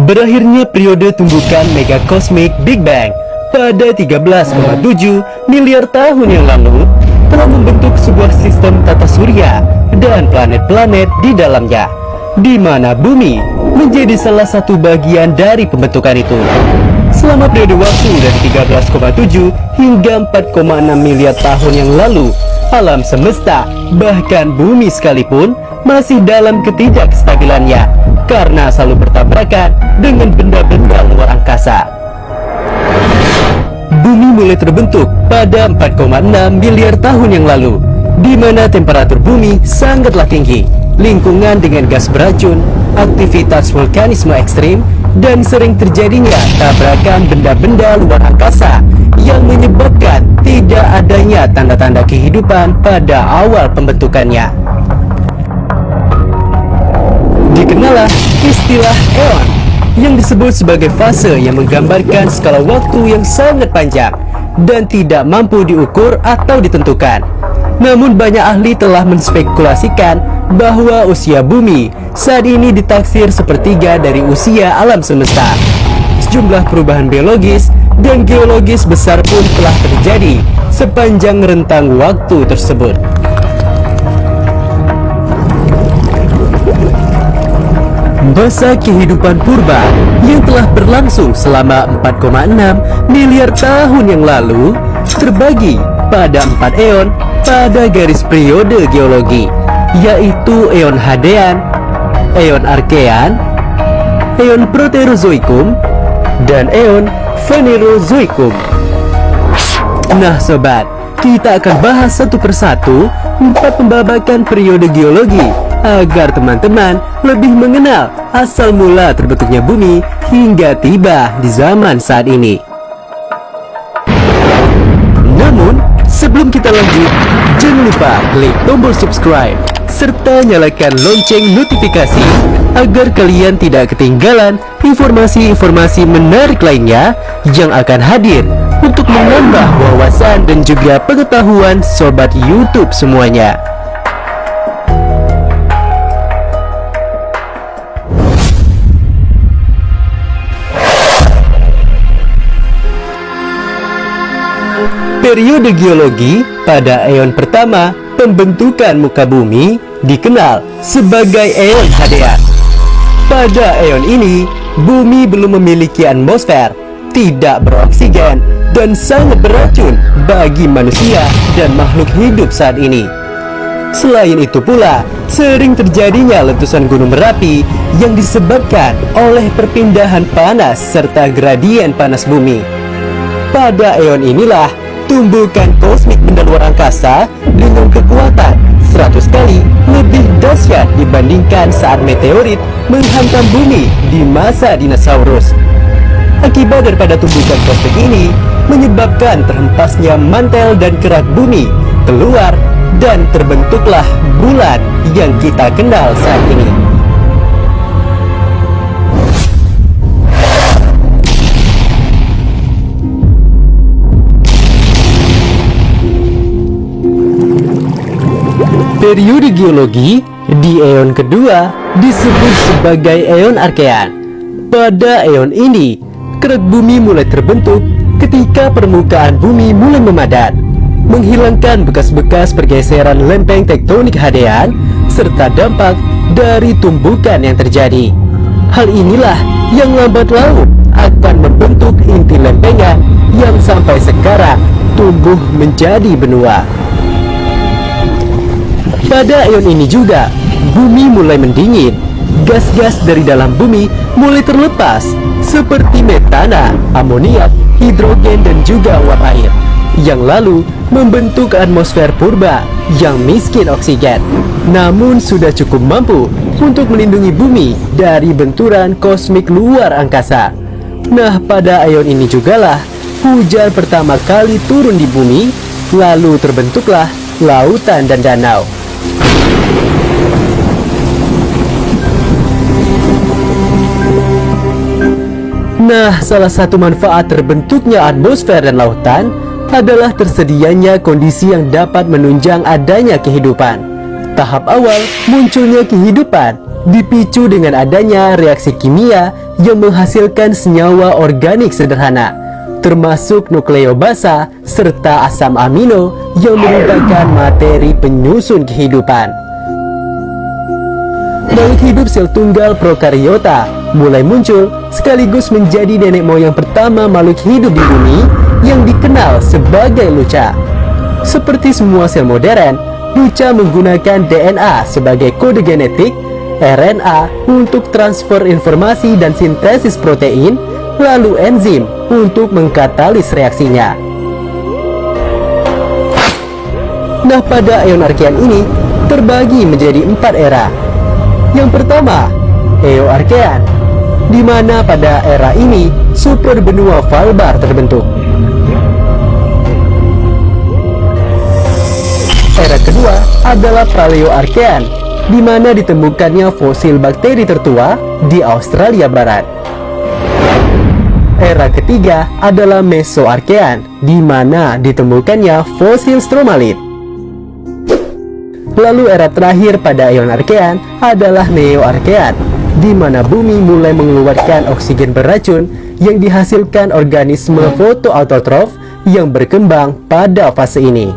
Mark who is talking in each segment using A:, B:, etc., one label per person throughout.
A: Berakhirnya periode tumbukan megakosmik Big Bang pada 13,7 miliar tahun yang lalu telah membentuk sebuah sistem tata surya dan planet-planet di dalamnya, di mana bumi menjadi salah satu bagian dari pembentukan itu. Selama periode waktu dari 13,7 hingga 4,6 miliar tahun yang lalu, alam semesta, bahkan bumi sekalipun, masih dalam ketidakstabilannya karena selalu bertabrakan dengan benda-benda luar angkasa. Bumi mulai terbentuk pada 4,6 miliar tahun yang lalu, di mana temperatur bumi sangatlah tinggi, lingkungan dengan gas beracun, aktivitas vulkanisme ekstrim, dan sering terjadinya tabrakan benda-benda luar angkasa yang menyebabkan tidak adanya tanda-tanda kehidupan pada awal pembentukannya. Dikenallah istilah eon yang disebut sebagai fase yang menggambarkan skala waktu yang sangat panjang dan tidak mampu diukur atau ditentukan. Namun banyak ahli telah menspekulasikan bahwa usia bumi saat ini ditaksir sepertiga dari usia alam semesta. Sejumlah perubahan biologis dan geologis besar pun telah terjadi sepanjang rentang waktu tersebut. Masa kehidupan purba yang telah berlangsung selama 4,6 miliar tahun yang lalu terbagi pada 4 eon pada garis periode geologi, yaitu eon Hadean, eon Archean, eon Proterozoikum, dan eon Phanerozoikum. Nah sobat, kita akan bahas satu persatu 4 pembabakan periode geologi agar teman-teman lebih mengenal asal mula terbentuknya bumi hingga tiba di zaman saat ini. Namun, sebelum kita lanjut, jangan lupa klik tombol subscribe serta nyalakan lonceng notifikasi agar kalian tidak ketinggalan informasi-informasi menarik lainnya yang akan hadir untuk menambah wawasan dan juga pengetahuan sobat YouTube semuanya. Periode geologi pada eon pertama pembentukan muka bumi dikenal sebagai eon Hadean. Pada eon ini, bumi belum memiliki atmosfer, tidak beroksigen, dan sangat beracun bagi manusia dan makhluk hidup saat ini. Selain itu pula, sering terjadinya letusan gunung Merapi yang disebabkan oleh perpindahan panas serta gradien panas bumi. Pada eon inilah tumbukan kosmik benda luar angkasa dengan kekuatan 100 kali lebih dahsyat dibandingkan saat meteorit menghantam bumi di masa dinosaurus. Akibat daripada tumbukan kosmik ini menyebabkan terhempasnya mantel dan kerak bumi keluar dan terbentuklah bulan yang kita kenal saat ini. Periode geologi di eon kedua disebut sebagai eon Archean. Pada eon ini, kerak bumi mulai terbentuk ketika permukaan bumi mulai memadat, menghilangkan bekas-bekas pergeseran lempeng tektonik Hadean serta dampak dari tumbukan yang terjadi. Hal inilah yang lambat laun akan membentuk inti lempengan yang sampai sekarang tumbuh menjadi benua. Pada eon ini juga, bumi mulai mendingin. Gas-gas dari dalam bumi mulai terlepas, seperti metana, amoniak, hidrogen, dan juga uap air, yang lalu membentuk atmosfer purba yang miskin oksigen, namun sudah cukup mampu untuk melindungi bumi dari benturan kosmik luar angkasa. Nah, pada eon ini jugalah hujan pertama kali turun di bumi, lalu terbentuklah lautan dan danau. Nah, salah satu manfaat terbentuknya atmosfer dan lautan adalah tersedianya kondisi yang dapat menunjang adanya kehidupan. Tahap awal munculnya kehidupan dipicu dengan adanya reaksi kimia yang menghasilkan senyawa organik sederhana, termasuk nukleobasa serta asam amino yang merupakan materi penyusun kehidupan. Makhluk hidup sel tunggal prokariota mulai muncul sekaligus menjadi nenek moyang pertama makhluk hidup di bumi yang dikenal sebagai Luca. Seperti semua sel modern, Luca menggunakan DNA sebagai kode genetik, RNA untuk transfer informasi dan sintesis protein, lalu enzim untuk mengkatalis reaksinya. Nah, pada eon Archean ini terbagi menjadi 4 era. Yang pertama, Eon Archean, di mana pada era ini super benua Svalbard terbentuk. Era kedua adalah Paleo Archean, di mana ditemukannya fosil bakteri tertua di Australia Barat. Era ketiga adalah Mesoarchean, di mana ditemukannya fosil stromalit. Lalu era terakhir pada eon Archean adalah Neoarchean, di mana bumi mulai mengeluarkan oksigen beracun yang dihasilkan organisme fotoautotrof yang berkembang pada fase ini.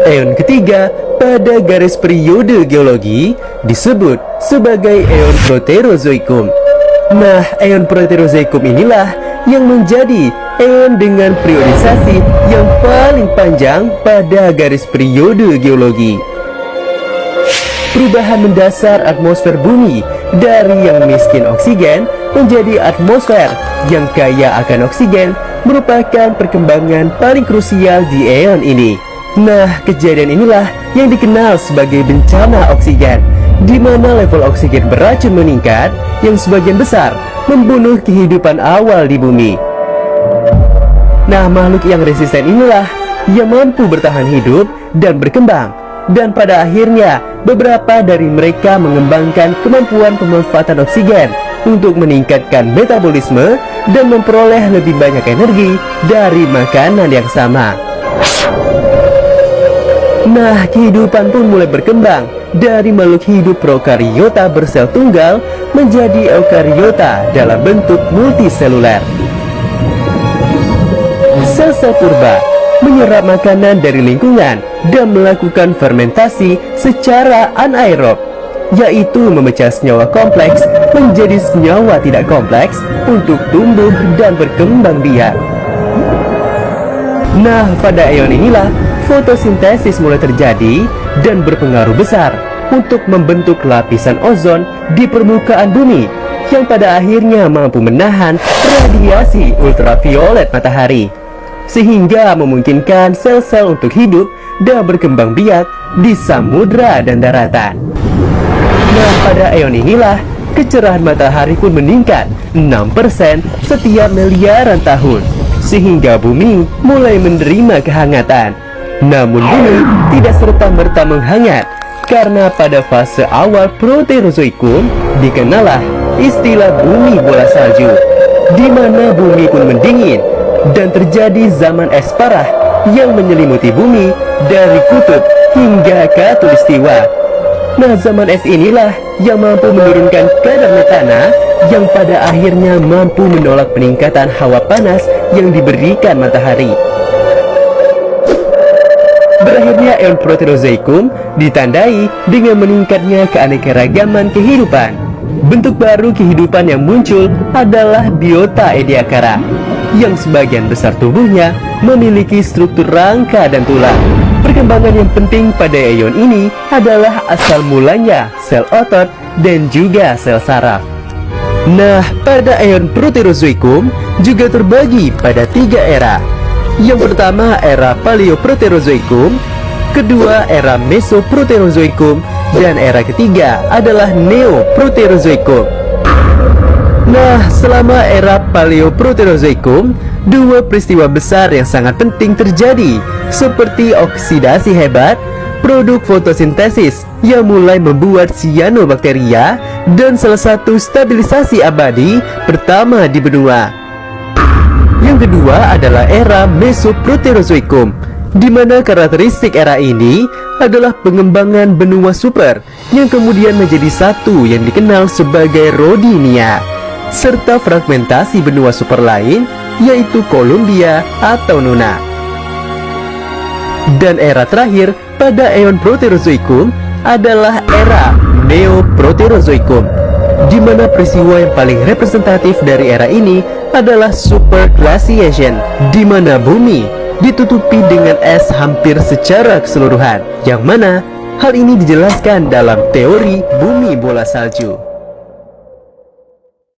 A: Eon ketiga pada garis periode geologi disebut sebagai eon Proterozoikum. Nah, eon Proterozoikum inilah yang menjadi eon dengan periodisasi yang paling panjang pada garis periode geologi. Perubahan mendasar atmosfer bumi dari yang miskin oksigen menjadi atmosfer yang kaya akan oksigen merupakan perkembangan paling krusial di eon ini. Nah, kejadian inilah yang dikenal sebagai bencana oksigen, di mana level oksigen beracun meningkat yang sebagian besar membunuh kehidupan awal di bumi. Nah, makhluk yang resisten inilah yang mampu bertahan hidup dan berkembang, dan pada akhirnya beberapa dari mereka mengembangkan kemampuan pemanfaatan oksigen untuk meningkatkan metabolisme dan memperoleh lebih banyak energi dari makanan yang sama. Nah, kehidupan pun mulai berkembang dari makhluk hidup prokariota bersel tunggal menjadi eukariota dalam bentuk multiseluler. Sel-sel purba menyerap makanan dari lingkungan dan melakukan fermentasi secara anaerob, yaitu memecah senyawa kompleks menjadi senyawa tidak kompleks untuk tumbuh dan berkembang biak. Nah, pada eon inilah fotosintesis mulai terjadi dan berpengaruh besar untuk membentuk lapisan ozon di permukaan bumi yang pada akhirnya mampu menahan radiasi ultraviolet matahari, sehingga memungkinkan sel-sel untuk hidup dan berkembang biak di samudra dan daratan. Nah, pada eon inilah kecerahan matahari pun meningkat 6% setiap miliaran tahun, sehingga bumi mulai menerima kehangatan. Namun bumi tidak serta-merta menghangat, karena pada fase awal Proterozoikum dikenallah istilah bumi bola salju, di mana bumi pun mendingin dan terjadi zaman es parah yang menyelimuti bumi dari kutub hingga khatulistiwa. Nah, zaman es inilah yang mampu menurunkan kadar metana yang pada akhirnya mampu menolak peningkatan hawa panas yang diberikan matahari. Berakhirnya eon Proterozoikum ditandai dengan meningkatnya keanekaragaman kehidupan. Bentuk baru kehidupan yang muncul adalah biota ediacara, yang sebagian besar tubuhnya memiliki struktur rangka dan tulang. Perkembangan yang penting pada eon ini adalah asal mulanya sel otot dan juga sel saraf. Nah, pada eon Proterozoikum juga terbagi pada 3 era. Yang pertama era Paleoproterozoikum, kedua era Mesoproterozoikum, dan era ketiga adalah Neoproterozoikum. Nah, selama era Paleoproterozoikum, 2 peristiwa besar yang sangat penting terjadi, seperti oksidasi hebat, produk fotosintesis yang mulai membuat cyanobacteria, dan salah satu stabilisasi abadi pertama di benua. Yang kedua adalah era Mesoproterozoikum, di mana karakteristik era ini adalah pengembangan benua super yang kemudian menjadi satu yang dikenal sebagai Rodinia, serta fragmentasi benua super lain yaitu Columbia atau Nuna. Dan era terakhir pada eon Proterozoikum adalah era Neoproterozoikum, di mana peristiwa yang paling representatif dari era ini adalah super glaciation, di mana bumi ditutupi dengan es hampir secara keseluruhan, yang mana hal ini dijelaskan dalam teori bumi bola salju.